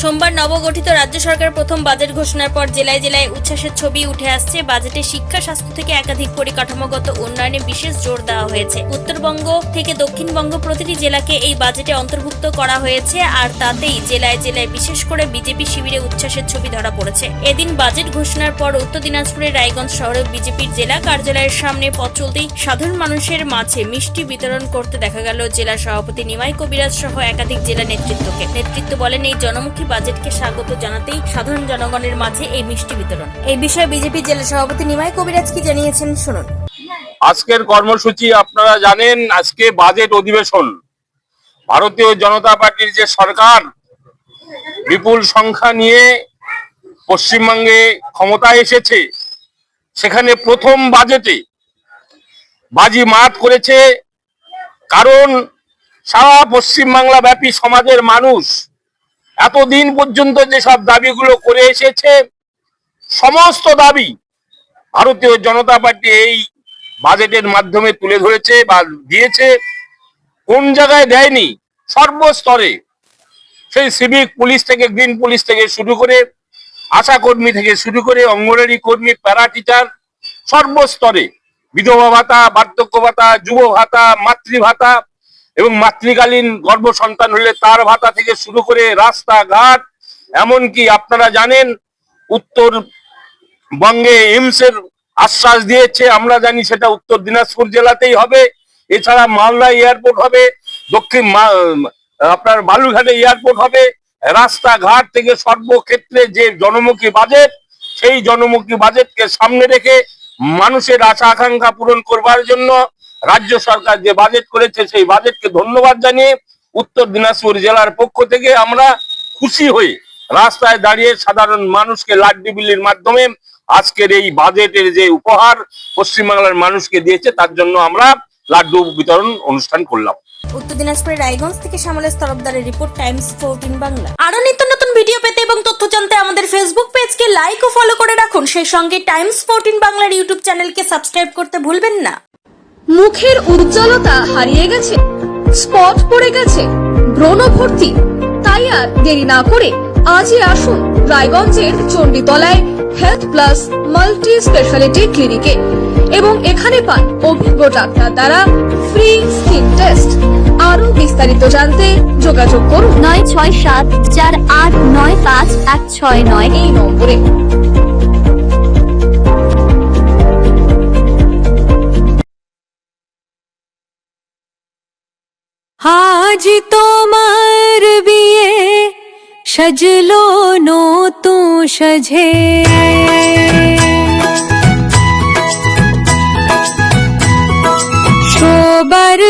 সোমবার নবগঠিত রাজ্য সরকার প্রথম বাজেট ঘোষণার পর জেলায় জেলায় উচ্ছ্বাসের ছবি উঠে আসছে। বাজেটে শিক্ষা, স্বাস্থ্য থেকে একাধিক পরিকাঠামোগত উন্নয়নে বিশেষ জোর দেওয়া হয়েছে। উত্তরবঙ্গ থেকে দক্ষিণবঙ্গ প্রতিটি জেলাকে এই বাজেটে অন্তর্ভুক্ত করা হয়েছে, আর তাতেই জেলায় জেলায় বিশেষ করে বিজেপি শিবিরে উচ্ছ্বাসের ছবি ধরা পড়েছে। এদিন বাজেট ঘোষণার পর উত্তর দিনাজপুরের রায়গঞ্জ শহরে বিজেপির জেলা কার্যালয়ের সামনে পথ চলতেই সাধারণ মানুষের মাঝে মিষ্টি বিতরণ করতে দেখা গেল জেলা সভাপতি নিমাই কবিরাজ সহ একাধিক জেলা নেতৃত্বকে। নেতৃত্ব বলেন, এই জনমুখী বাজেটকে স্বাগত জানাতেই সাধারণ জনগণের মাঝে এই মিষ্টি বিতরণ। এই বিষয়ে বিজেপি জেলা সভাপতি নিমাই কবিরাজ কি জানিয়েছেন শুনুন। আজকের কর্মসূচি আপনারা জানেন, আজকে বাজেট অধিবেশন। ভারতীয় জনতা পার্টির যে সরকার বিপুল সংখ্যা নিয়ে পশ্চিমবঙ্গে ক্ষমতায় এসেছে, সেখানে প্রথম বাজেটে বাজি মাত করেছে। কারণ সারা পশ্চিমবাংলা ব্যাপী সমাজের মানুষ এতদিন পর্যন্ত যেসব দাবিগুলো করে এসেছে, সমস্ত দাবি ভারতীয় জনতা পার্টি এই বাজেটের মাধ্যমে তুলে ধরেছে বা দিয়েছে। কোন জায়গায় দেয়নি? সর্বস্তরে, সেই সিভিক পুলিশ থেকে, গ্রিন পুলিশ থেকে শুরু করে, আশা কর্মী থেকে শুরু করে, অঙ্গনওয়াড়ি কর্মী, প্যারা টিচার, সর্বস্তরে বিধবা ভাতা, বার্ধক্য ভাতা, যুব ভাতা, মাতৃ ভাতা এবং মাতৃকালীন গর্ভ সন্তান হলে তার ভাতা থেকে শুরু করে রাস্তাঘাট, এমনকি আপনারা জানেন উত্তরবঙ্গে এইমসের আশ্বাস দিয়েছে। আমরা জানি সেটা উত্তর দিনাজপুর জেলাতেই হবে। এছাড়া মালদা এয়ারপোর্ট হবে, দক্ষিণ আপনার বালুরঘাটে এয়ারপোর্ট হবে। রাস্তাঘাট থেকে সর্বক্ষেত্রে যে জনমুখী বাজেট, সেই জনমুখী বাজেটকে সামনে রেখে মানুষের আশা আকাঙ্ক্ষা পূরণ করবার জন্য রাজ্য সরকার যে বাজেট করেছে, সেই বাজেটকে ধন্যবাদ জানিয়ে উত্তর দিনাজপুর জেলার পক্ষ থেকে আমরা খুশি হয়ে রাস্তায় দাঁড়িয়ে সাধারণ মানুষকে লাড্ডু বিলির মাধ্যমে আজকের এই বাজেটের যে উপহার পশ্চিমবাংলার মানুষকে দিয়েছে, তার জন্য আমরা লাড্ডু বিতরণ অনুষ্ঠান করলাম। উত্তর দিনাজপুরের রায়গঞ্জ থেকে শ্যামলেশ তরফদারের রিপোর্ট, টাইমস 14 বাংলা। আরো নিত্য নতুন ভিডিও পেতে এবং তথ্য জানতে আমাদের ফেসবুক পেজকে লাইক ও ফলো করে রাখুন। সেই সঙ্গে টাইমস 14 বাংলার ইউটিউব চ্যানেলকে সাবস্ক্রাইব করতে ভুলবেন না। মুখের উজ্জ্বলতা হারিয়ে গেছে, স্পট পড়ে গেছে, ব্রণ ভর্তি, তাই আর দেরি না করে আজই আসুন রায়গঞ্জের চণ্ডীতলায় হেলথ প্লাস মাল্টি স্পেশালিটি ক্লিনিকে এবং এখানে পান অভিজ্ঞ ডাক্তার দ্বারা ফ্রি স্কিন টেস্ট। আরো বিস্তারিত জানতে যোগাযোগ করুন 9674895169 এই নম্বরে। আজ তোমার বিয়ে সাজলো নতুন সাজে, শোবার